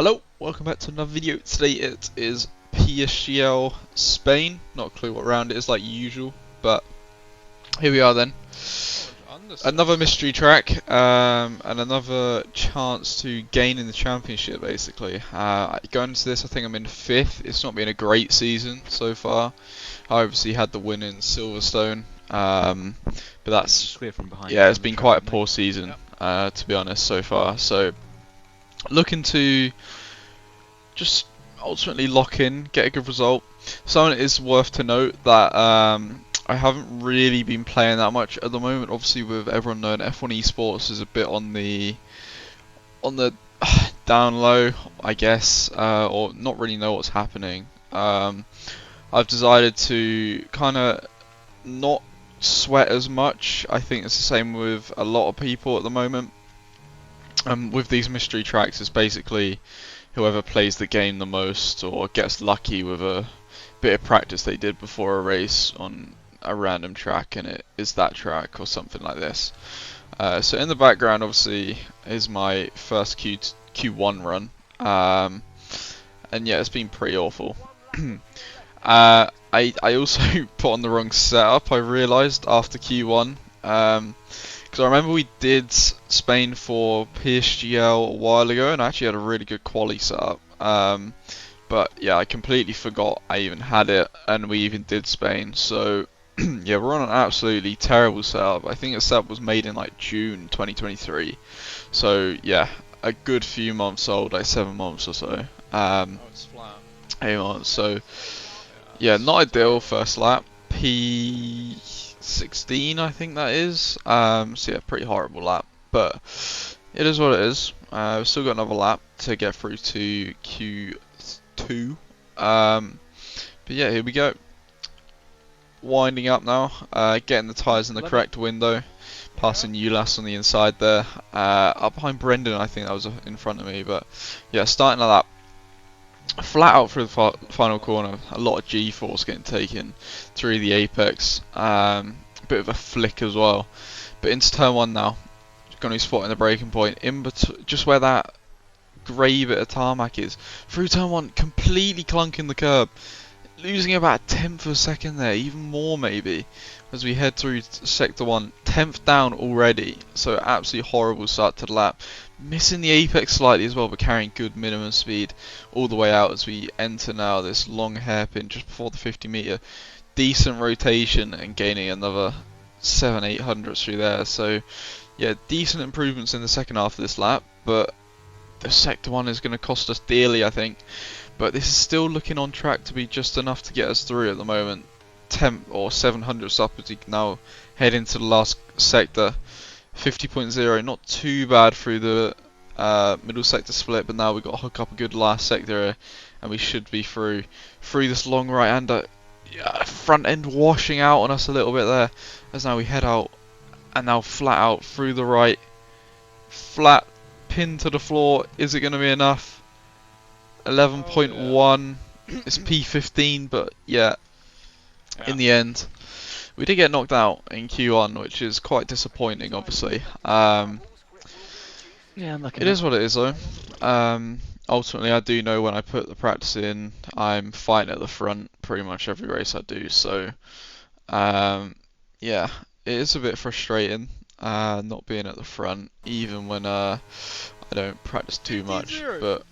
Hello, welcome back to another video. Today it is Psgl Spain. Not a clue what round it is like usual, but here we are then. Another mystery track, and another chance to gain in the championship basically. Going into this I think I'm in 5th. It's not been a great season so far. I obviously had the win in Silverstone, but that's clear from behind. Yeah, it's been quite a poor season to be honest so far. So looking to just ultimately lock in, get a good result. Something is worth to note that I haven't really been playing that much at the moment. Obviously, with everyone knowing F1 esports is a bit on the down low, I guess, or not really know what's happening. I've decided to kind of not sweat as much. I think it's the same with a lot of people at the moment. With these mystery tracks, it's basically whoever plays the game the most or gets lucky with a bit of practice they did before a race on a random track, and it is that track or something like this. So in the background obviously is my first Q1 run, and yeah, it's been pretty awful. I also put on the wrong setup, I realised after Q1. Because I remember we did Spain for Psgl a while ago, and I actually had a really good quali setup. But yeah, I completely forgot I even had it, and we even did Spain. So yeah, we're on an absolutely terrible setup. I think the setup was made in like June 2023. So yeah, a good few months old, like 7 months or so. It's flat. 8 months. So yeah, not ideal first lap. P16, I think that is. So yeah, pretty horrible lap, but it is what it is. We've still got another lap to get through to Q2. But yeah, here we go. Winding up now, getting the tyres in the correct window, passing Ulas on the inside there. Up behind Brendan, I think that was in front of me, but yeah, starting like that. Flat out through the final corner, a lot of G-force getting taken through the apex, bit of a flick as well. But into turn 1 now, going to be spotting the braking point, in just where that grey bit of tarmac is. Through turn 1, completely clunking the curb, losing about a tenth of a second there, even more maybe, as we head through sector 1, 10th down already, so absolutely horrible start to the lap. Missing the apex slightly as well, but carrying good minimum speed all the way out as we enter now this long hairpin just before the 50 metre. Decent rotation and gaining another 700-800 through there. So yeah, decent improvements in the second half of this lap, but the sector 1 is going to cost us dearly, I think. But this is still looking on track to be just enough to get us through at the moment. 10 or 700 up as we now head into the last sector. 50.0, not too bad through the middle sector split, but now we've got to hook up a good last sector and we should be through this long right-hander. Front end washing out on us a little bit there, as now we head out and now flat out through the right, flat pin to the floor. Is it going to be enough? 11.1. It's P15, but yeah, in the end we did get knocked out in Q1, which is quite disappointing, obviously. Yeah, it is what it is, though. Ultimately, I do know when I put the practice in, I'm fighting at the front pretty much every race I do. So, yeah, it is a bit frustrating not being at the front, even when I don't practice too much. But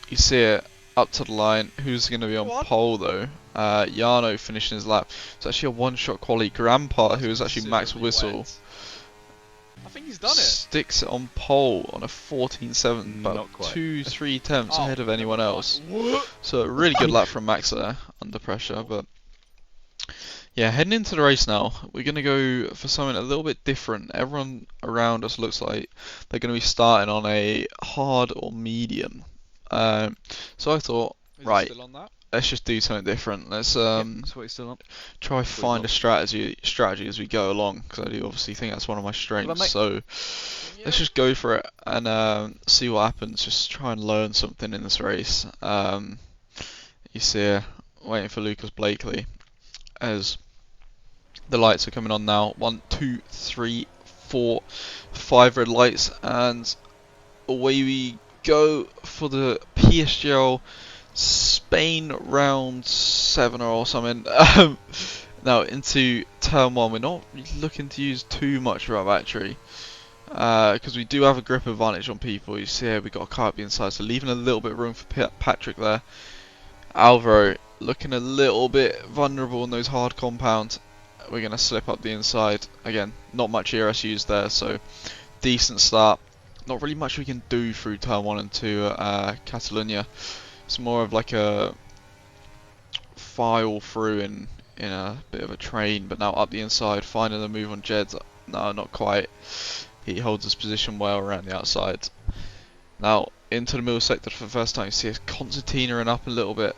you see it up to the line. Who's going to be on pole though? Jarno finishing his lap. It's actually a one-shot quality. Grandpa, who is actually Max Whistle, I think he's done it. sticks it on pole on a 14.7, about 2-3 tenths ahead of anyone else. So a really good lap from Max there under pressure. But yeah, heading into the race now, we're going to go for something a little bit different. Everyone around us looks like they're going to be starting on a hard or medium. So I thought, right, let's just do something different. Let's try find a strategy as we go along, because I do obviously think that's one of my strengths. So let's just go for it and see what happens. Just try and learn something in this race. You see here, waiting for Lucas Blakely as the lights are coming on now. 1, 2, 3, 4, 5 red lights, and away we go for the Psgl Spain round 7 or something. Now into turn 1, we're not really looking to use too much of our battery because we do have a grip advantage on people. You see here we got a car up the inside, so leaving a little bit of room for Patrick there. Alvaro looking a little bit vulnerable in those hard compounds. We're going to slip up the inside. Again, not much ERS used there, so decent start. Not really much we can do through turn 1 and 2 Catalonia. It's more of like a file through in a bit of a train, but now up the inside, finding the move on Jed. No, not quite. He holds his position well around the outside. Now into the middle sector for the first time. You see us concertinaing up a little bit.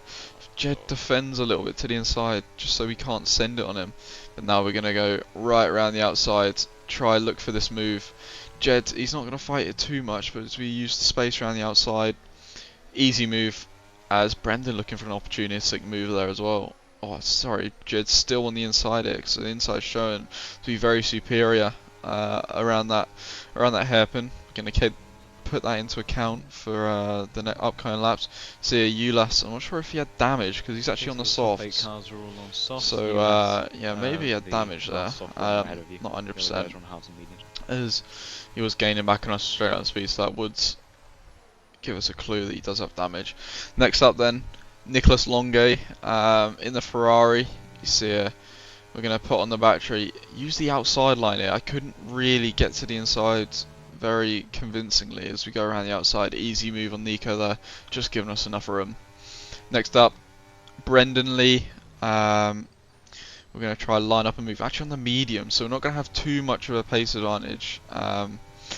Jed defends a little bit to the inside just so we can't send it on him. But now we're going to go right around the outside, try look for this move. Jed, he's not going to fight it too much, but as we use the space around the outside, easy move. As Brendan looking for an opportunistic move there as well. Oh, sorry, Jed's still on the inside here, so the inside's showing to be very superior around that hairpin. We're going to put that into account for the upcoming laps. See Ulas, I'm not sure if he had damage because he's actually on the softs. So yeah, maybe he had damage there. Not 100%. As he was gaining back on us straight on speed, so that would give us a clue that he does have damage. Next up then, Nicholas Longue in the Ferrari. You see here, we're going to put on the battery, use the outside line here. I couldn't really get to the inside very convincingly as we go around the outside. Easy move on Nico there, just giving us enough room. Next up, Brendan Lee. We're going to try line up and move actually on the medium, so we're not going to have too much of a pace advantage.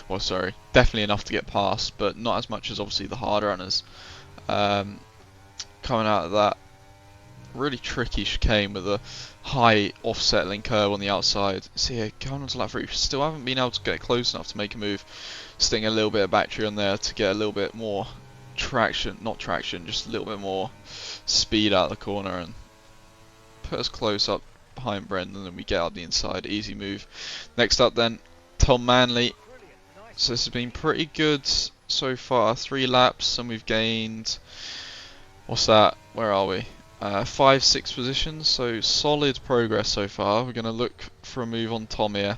Well, sorry, definitely enough to get past, but not as much as obviously the hard runners. Coming out of that really tricky chicane with a high offsetting curve on the outside. See here, going on to lap 3, still haven't been able to get close enough to make a move. Sticking a little bit of battery on there to get a little bit more traction, not traction, just a little bit more speed out of the corner and put us close up behind Brendan, and we get out the inside. Easy move. Next up then, Tom Manley. So this has been pretty good so far. 3 laps and we've gained, what's that? Where are we? 5-6 positions, so solid progress so far. We're going to look for a move on Tom here,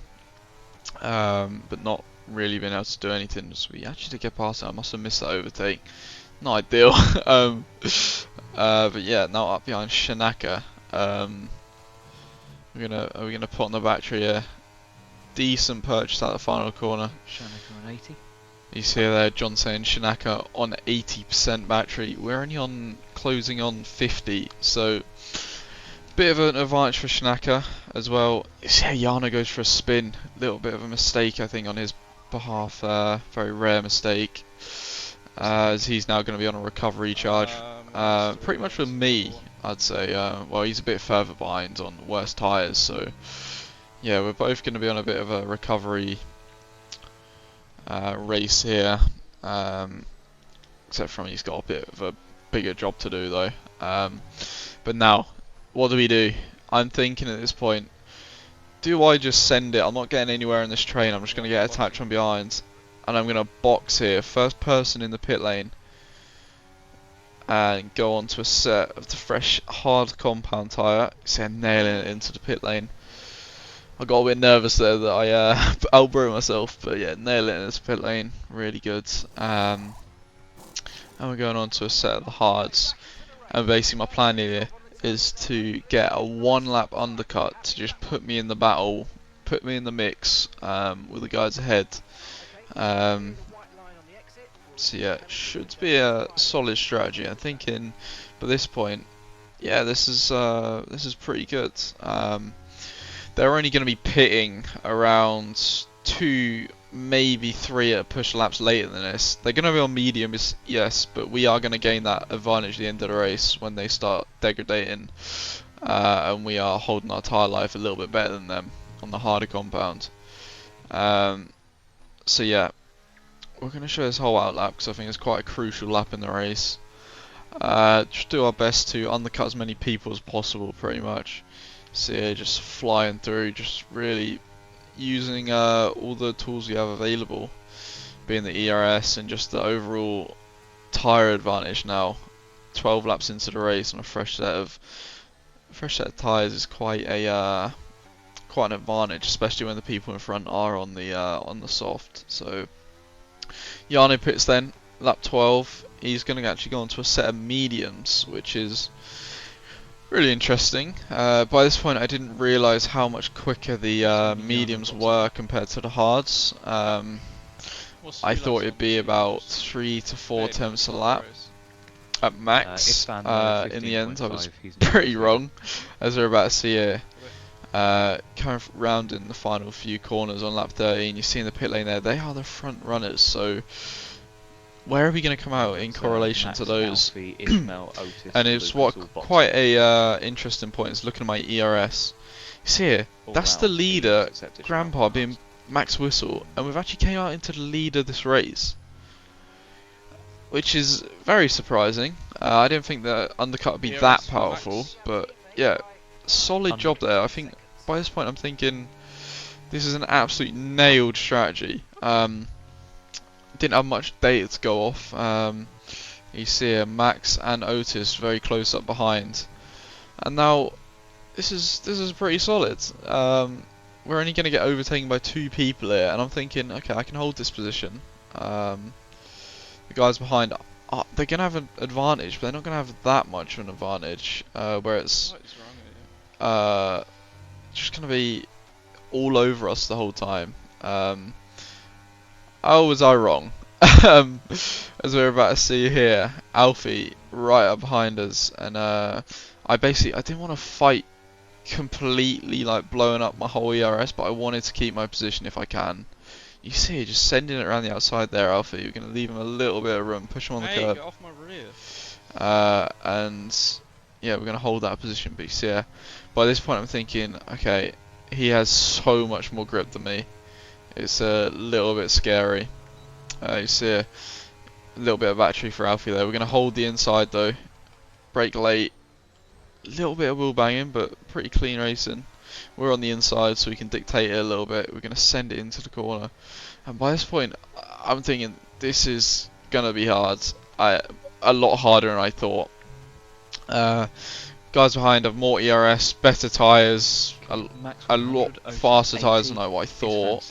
but not really been able to do anything. So we actually did get past it. I must have missed that overtake. Not ideal. But yeah, now up behind Shanaka. We're gonna put on the battery here. Decent purchase at the final corner. Shanaka on 80. You see there, John saying Shanaka on 80% battery. We're only on closing on 50, so bit of an advantage for Shanaka as well. You see Yana goes for a spin. Little bit of a mistake, I think, on his behalf. Very rare mistake. As he's now going to be on a recovery charge. Pretty much with me, I'd say. Well, he's a bit further behind on worse tyres, so yeah, we're both going to be on a bit of a recovery race here. Except from he's got a bit of a bigger job to do though. But now, what do? I'm thinking at this point, do I just send it? I'm not getting anywhere in this train. I'm just going to get attached from behind. And I'm going to box here, first person in the pit lane, and go on to a set of the fresh hard compound tyre. See, I'm nailing it into the pit lane. I got a bit nervous there that I outbrew myself, but yeah, nailing it into the pit lane, really good. And we're going on to a set of the hards, and basically my plan here is to get a 1 lap undercut to just put me in the battle, put me in the mix with the guys ahead. So yeah, should be a solid strategy. I'm thinking, by this point, yeah, this is pretty good. They're only going to be pitting around 2, maybe 3 at push laps later than this. They're going to be on medium, yes, but we are going to gain that advantage at the end of the race when they start degrading, and we are holding our tyre life a little bit better than them on the harder compound. So yeah, we're going to show this whole outlap because I think it's quite a crucial lap in the race. Just do our best to undercut as many people as possible, pretty much. So yeah, just flying through, just really using all the tools we have available, being the ERS and just the overall tyre advantage now. 12 laps into the race on a fresh set of tyres is quite an advantage, especially when the people in front are on the soft. So Jarno pits then, lap 12. He's going to actually go on to a set of mediums, which is really interesting. By this point, I didn't realise how much quicker the mediums were compared to the hards. I thought it'd be about 3 to 4 attempts a lap at max. In the end, I was pretty wrong, as we're about to see here. Coming round in the final few corners on lap 13, you see in the pit lane there, they are the front runners. So where are we going to come out in correlation to those? And it's quite a interesting point is looking at my ERS. You see here, that's the leader, Grandpa, being Max Whistle, and we've actually came out into the lead of this race, which is very surprising. I didn't think the undercut would be that powerful, but yeah, solid job there. I think by this point I'm thinking this is an absolute nailed strategy. Didn't have much data to go off. You see here, Max and Otis very close up behind, and now this is pretty solid. We're only going to get overtaken by 2 people here, and I'm thinking, okay, I can hold this position. The guys behind, they're going to have an advantage, but they're not going to have that much of an advantage, where it's just going to be all over us the whole time. Oh, was I wrong? As we're about to see here, Alfie right up behind us, and I didn't want to fight completely like blowing up my whole ERS, but I wanted to keep my position if I can. You see, just sending it around the outside there, Alfie. You're going to leave him a little bit of room, push him on the curb. Get off my rear. And yeah, we're going to hold that position. But you see, by this point, I'm thinking, okay, he has so much more grip than me. It's a little bit scary. You see a little bit of battery for Alfie there. We're going to hold the inside though. Brake late. Little bit of wheel banging, but pretty clean racing. We're on the inside, so we can dictate it a little bit. We're going to send it into the corner. And by this point, I'm thinking this is going to be hard. A lot harder than I thought. Guys behind have more ERS, better tyres, a lot faster tyres than what I thought.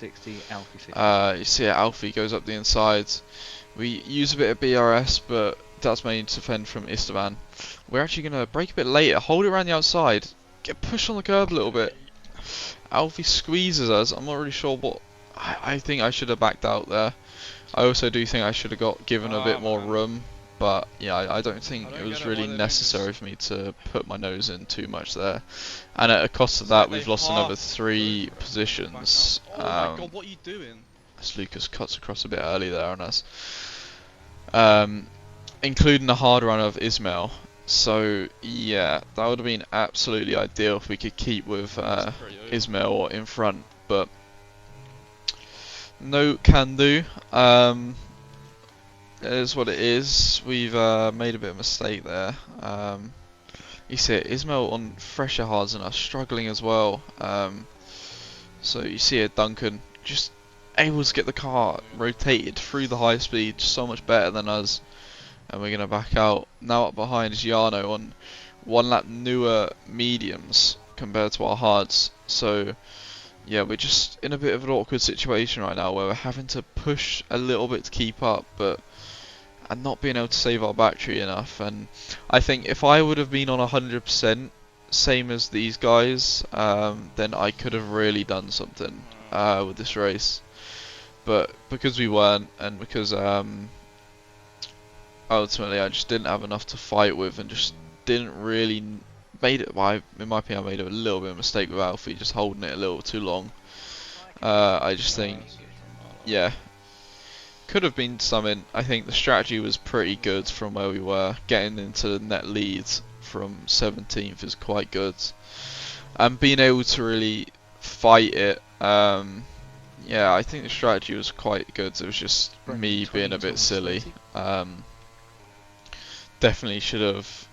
You see Alfie goes up the inside. We use a bit of BRS, but that's mainly to defend from Esteban. We're actually going to brake a bit later, hold it around the outside, get pushed on the curb a little bit. Alfie squeezes us. I'm not really sure what... I think I should have backed out there. I also do think I should have given a bit more room. But yeah, I don't think it was really necessary for me to put my nose in too much there. And at a cost of that, we've lost another 3 positions. Oh my god, what are you doing? As Lucas cuts across a bit early there on us. Including the hard run of Ismail. So yeah, that would have been absolutely ideal if we could keep with Ismail in front. But no can do. It is what it is. We've made a bit of a mistake there. You see it, Ismail on fresher hards than us, struggling as well. So you see it, Duncan just able to get the car rotated through the high speed so much better than us. And we're going to back out. Now up behind is Jarno on 1 lap newer mediums compared to our hards. So yeah, we're just in a bit of an awkward situation right now where we're having to push a little bit to keep up, but and not being able to save our battery enough. And I think if I would have been on 100%, same as these guys, then I could have really done something with this race. But because we weren't, and because ultimately I just didn't have enough to fight with, and just didn't really made it. Well, in my opinion, I made a little bit of a mistake with Alfie, just holding it a little too long. I just think, yeah, could have been something. I think the strategy was pretty good from where we were. Getting into the net lead from 17th is quite good, and being able to really fight it. Yeah, I think the strategy was quite good. It was just me being a bit silly. Definitely should have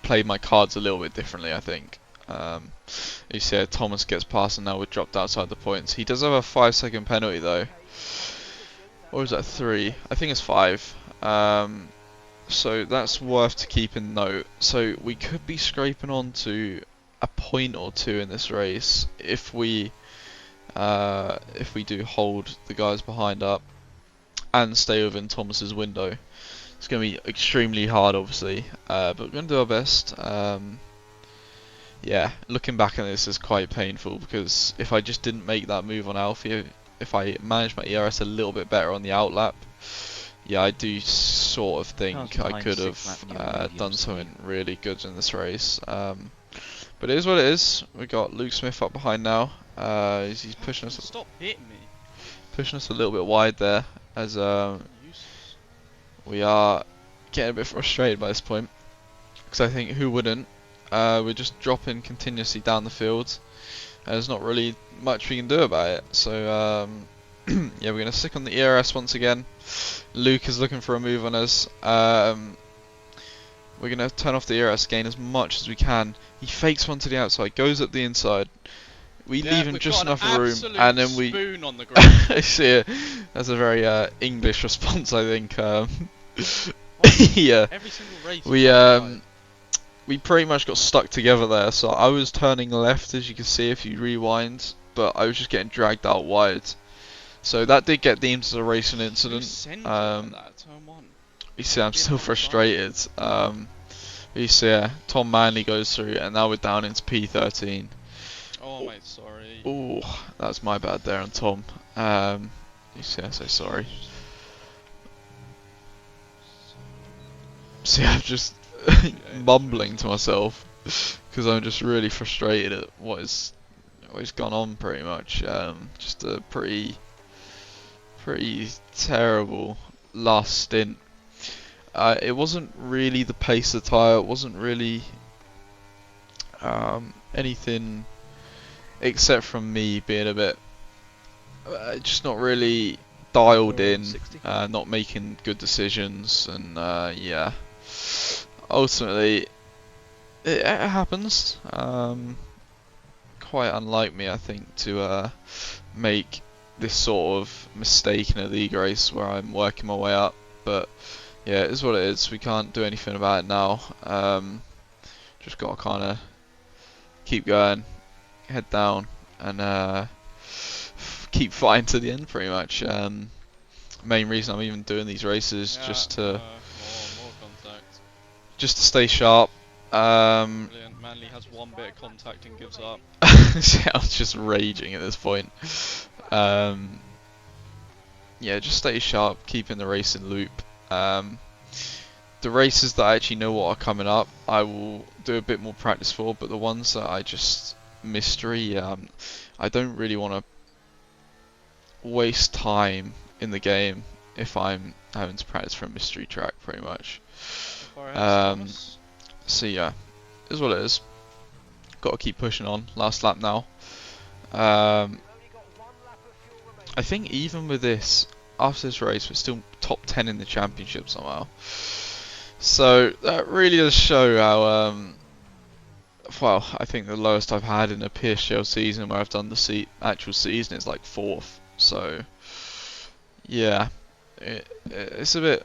played my cards a little bit differently, I think. You see Thomas gets past and now we're dropped outside the points. He does have a 5-second penalty though. or is that 3? I think it's 5. So that's worth to keep in note. So we could be scraping on to a point or two in this race if we do hold the guys behind up and stay within Thomas's window. It's going to be extremely hard, obviously, but we're going to do our best. Yeah, looking back at this is quite painful because if I just didn't make that move on Alfie, if I managed my ERS a little bit better on the outlap, yeah, I do sort of think I could have done something really good in this race. But it is what it is. We got Luke Smith up behind now. He's pushing us. Stop hitting me. Pushing us a little bit wide there, as Useless. we are getting a bit frustrated by this point. Because I think who wouldn't? We're just dropping continuously down the field. There's not really much we can do about it. So yeah, we're going to stick on the ERS once again. Luke is looking for a move on us. We're going to turn off the ERS, gain as much as we can. He fakes one to the outside, goes up the inside. We leave him just enough room, and then we spoon on the ground. see it. That's a very English response, I think. Yeah, Every single race. we pretty much got stuck together there. So I was turning left, as you can see if you rewind, but I was just getting dragged out wide. So that did get deemed as a racing incident. You see, I'm still frustrated. You see, Tom Manley goes through, and now we're down into P13. Oh, mate, sorry. Oh, that's my bad there on Tom. You see, I say sorry. See, I'm just mumbling to myself because I'm just really frustrated at what is gone on. Pretty much, just a pretty terrible last stint. It wasn't really the pace of the tyre. It wasn't really anything except from me being a bit just not really dialed in, not making good decisions, and yeah, ultimately it happens. Quite unlike me, I think, to make this sort of mistake in a league race where I'm working my way up, but yeah, it is what it is. We can't do anything about it now. Just got to kind of keep going, head down, and keep fighting to the end, pretty much. Main reason I'm even doing these races just to more contact. just to stay sharp. Brilliant. Manley has one bit of contact and gives up. I was just raging at this point. Yeah, just stay sharp, keeping the race in loop. The races that I actually know what are coming up, I will do a bit more practice for, but the ones that I just mystery, I don't really want to waste time in the game if I'm having to practice for a mystery track, pretty much. So yeah, is what it is. Got to keep pushing on. Last lap now. I think even with this, after this race, we're still top 10 in the championship somehow. So that really does show how, well, I think the lowest I've had in a Psgl season where I've done the actual season is like 4th. So yeah, it's a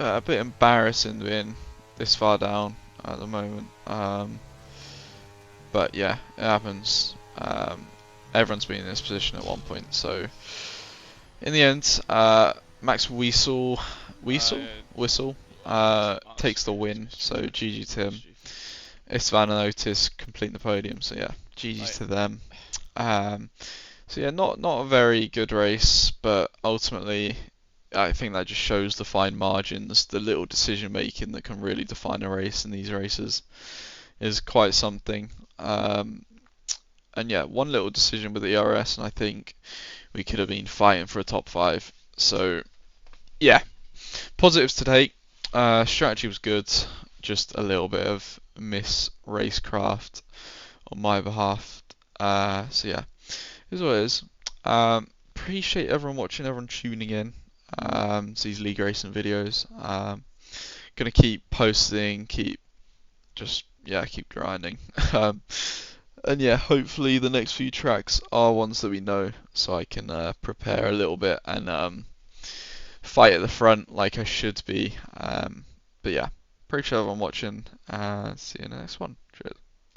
bit embarrassing being this far down at the moment. But yeah, it happens. Everyone's been in this position at one point. So in the end, Max Whistle takes the win. So GG to him. Istvan and Otis complete the podium. So yeah, GG to them. So yeah, not a very good race, but ultimately I think that just shows the fine margins, the little decision making that can really define a race in these races is quite something. And yeah, one little decision with the ERS, and I think we could have been fighting for a top 5. So yeah, positives to take. Strategy was good, just a little bit of miss Racecraft on my behalf. So yeah, here's what it is. Appreciate everyone watching, everyone tuning in to these league racing videos. Gonna keep posting, keep grinding. And yeah, hopefully the next few tracks are ones that we know, so I can prepare a little bit and fight at the front like I should be. But yeah, appreciate everyone watching. See you in the next one. Cheers.